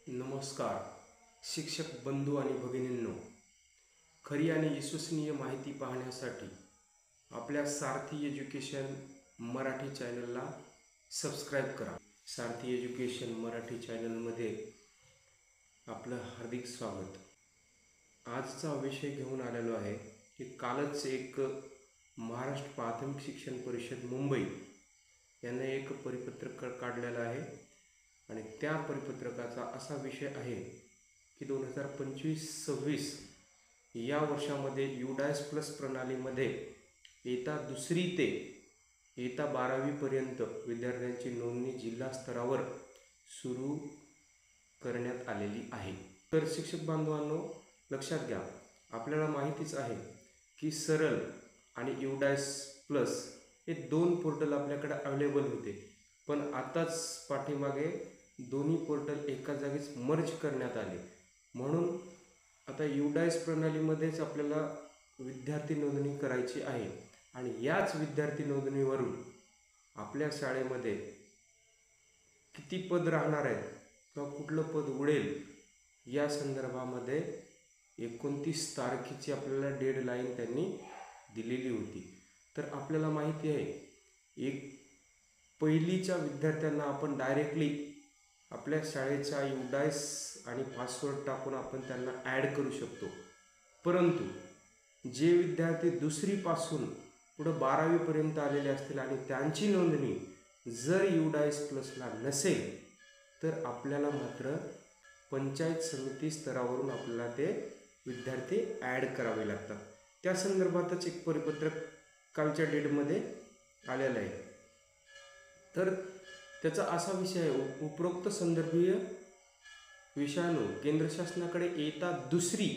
नमस्कार शिक्षक बंधू आणि भगिनींनो, खरी आणि विश्वसनीय माहिती पाहण्यासाठी आपल्या सारथी एज्युकेशन मराठी चॅनलला सबस्क्राईब करा. सारथी एज्युकेशन मराठी चॅनलमध्ये आपलं हार्दिक स्वागत. आजचा विषय घेऊन आलेलो आहे की कालच एक महाराष्ट्र प्राथमिक शिक्षण परिषद मुंबई याने एक परिपत्रक काढलेलं आहे आणि त्या परिपत्रकाचा असा विषय आहे की 2025-26 या वर्षामध्ये UDAS+ प्रणालीमध्ये इयत्ता 2री ते इयत्ता 12वीपर्यंत विद्यार्थ्यांची नोंदणी जिल्हा स्तरावर सुरू करण्यात आलेली आहे. तर शिक्षक बांधवांनो, लक्षात घ्या, आपल्याला माहितीच आहे की सरल आणि UDAS+ हे 2 पोर्टल आपल्याकडे अवेलेबल होते, पण आताच पाठीमागे दोन्ही पोर्टल एका जागीच मर्ज करण्यात आले. म्हणून आता UDAS प्रणालीमध्येच आपल्याला विद्यार्थी नोंदणी करायची आहे आणि याच विद्यार्थी नोंदणीवरून आपल्या शाळेमध्ये किती पद राहणार आहेत किंवा कुठलं पद उडेल या संदर्भामध्ये 29 तारखेची आपल्याला डेडलाईन त्यांनी दिलेली होती. तर आपल्याला माहिती आहे, पहिलीच्या विद्यार्थ्यांना आपण डायरेक्टली आपल्या शाळेचा UDAS आणि पासवर्ड टाकून आपण त्यांना ॲड करू शकतो. परंतु जे विद्यार्थी 2रीपासून पुढं 12वीपर्यंत आलेले असतील आणि त्यांची नोंदणी जर UDAS+ला नसेल तर आपल्याला मात्र पंचायत समिती स्तरावरून आपल्याला ते विद्यार्थी ॲड करावे लागतात. त्या संदर्भातच एक परिपत्रक कालच्या डेटमध्ये आलेलं आहे. तर त्याचा असा विषय आहे, उपरोक्त संदर्भीय विषयानं केंद्र शासनाकडे इयत्ता 2री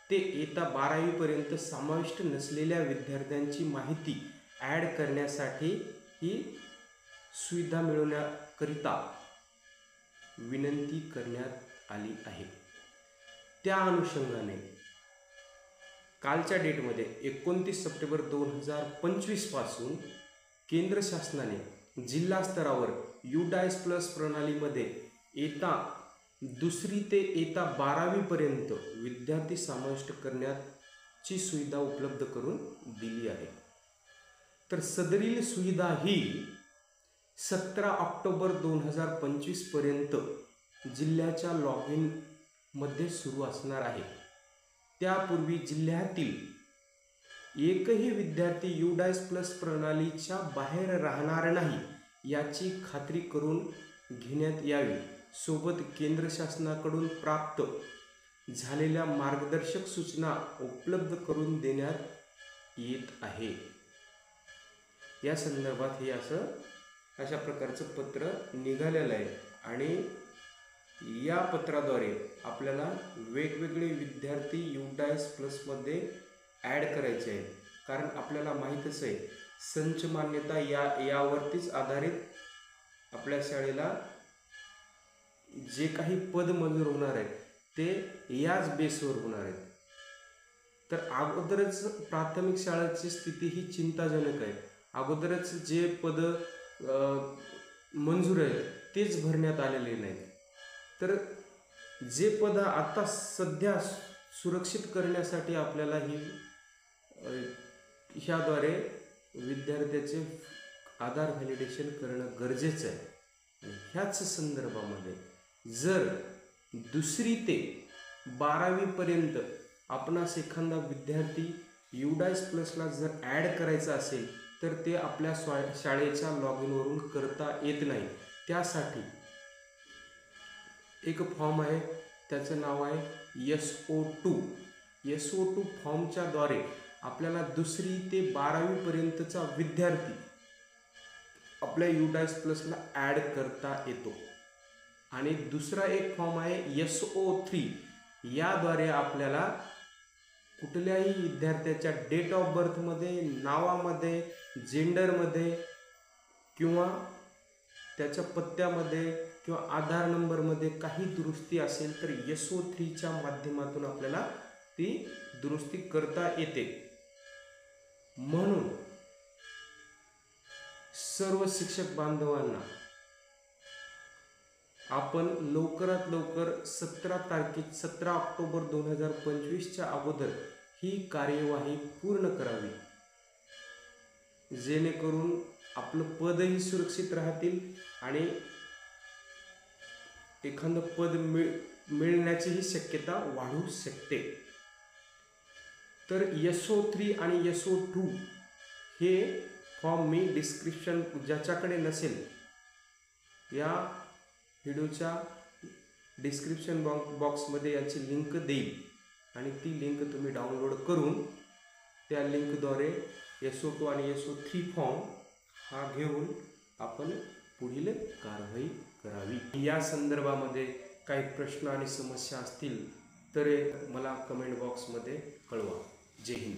ते इयत्ता 12वीपर्यंत समाविष्ट नसलेल्या विद्यार्थ्यांची माहिती ॲड करण्यासाठी ही सुविधा मिळवण्याकरिता विनंती करण्यात आली आहे. त्या अनुषंगाने कालच्या डेटमध्ये 29 सप्टेंबर 2025 पासून केंद्र शासनाने जिल्हा स्तरावर UDAS+ प्रणालीमध्ये इयत्ता 2री ते इयत्ता 12वीपर्यंत विद्यार्थी समाविष्ट करण्याची सुविधा उपलब्ध करून दिली आहे. तर सदरील सुविधा ही 17 ऑक्टोबर 2025 पर्यंत जिल्ह्याच्या लॉग इन मध्ये सुरू असणार आहे. त्यापूर्वी जिल्ह्यातील एकही विद्यार्थी UDAS+ प्रणालीच्या बाहेर राहणार नाही याची खात्री करून घेण्यात यावी. सोबत केंद्र शासनाकडून प्राप्त झालेल्या मार्गदर्शक सूचना उपलब्ध करून देण्यात येत आहे. या संदर्भात हे अशा प्रकारचं पत्र निघालेलं आहे आणि या पत्राद्वारे आपल्याला वेगवेगळे विद्यार्थी UDAS+ मध्ये ॲड करायचे आहेत. कारण आपल्याला माहीतच आहे, संच मान्यता यावरतीच आधारित आपल्या शाळेला जे काही पद मंजूर होणार आहेत ते याच बेसवर होणार आहेत. तर अगोदरच प्राथमिक शाळेची स्थिती ही चिंताजनक आहे. अगोदरच जे पद मंजूर आहेत तेच भरण्यात आलेले नाहीत. तर जे पद आता सध्या सुरक्षित करण्यासाठी आपल्याला ह्याद्वारे विद्यार्थ्याचे आधार व्हॅलिडेशन करणं गरजेचं आहे. आणि ह्याच संदर्भामध्ये जर 2री ते 12वीपर्यंत आपणास एखादा विद्यार्थी UDAS+ला जर ॲड करायचा असेल तर ते आपल्या शाळेच्या लॉग इनवरून करता येत नाही. त्यासाठी एक फॉर्म आहे, त्याचं नाव आहे SO2 फॉर्मच्या द्वारे आपल्याला 2री ते 12वीपर्यंतचा विद्यार्थी आपल्या UDAS+ला ॲड करता येतो. आणि दुसरा एक फॉर्म आहे SO3. याद्वारे आपल्याला कुठल्याही विद्यार्थ्याच्या डेट ऑफ बर्थमध्ये, नावामध्ये, जेंडरमध्ये किंवा त्याच्या पत्त्यामध्ये किंवा आधार नंबरमध्ये काही दुरुस्ती असेल तर SO3च्या माध्यमातून आपल्याला ती दुरुस्ती करता येते. म्हणून सर्व शिक्षक बांधवांना आपण लवकरात लवकर 17 ऑक्टोबर 2025च्या अगोदर ही कार्यवाही पूर्ण करावी, जेणेकरून आपलं पदही सुरक्षित राहतील आणि एखादं पद मिळण्याचीही शक्यता वाढू शकते. तर SO3 आणि SO2 हे फॉर्म मी डिस्क्रिप्शन, ज्याच्याकडे नसेल या व्हिडिओच्या डिस्क्रिप्शन बॉक्समध्ये याची लिंक देईल आणि ती लिंक तुम्ही डाउनलोड करून त्या लिंकद्वारे SO2 आणि SO3 फॉर्म हा घेऊन आपण पुढील कारवाई करावी. या संदर्भामध्ये काही प्रश्न आणि समस्या असतील तर मला कमेंट बॉक्समध्ये कळवा. जय हिंद.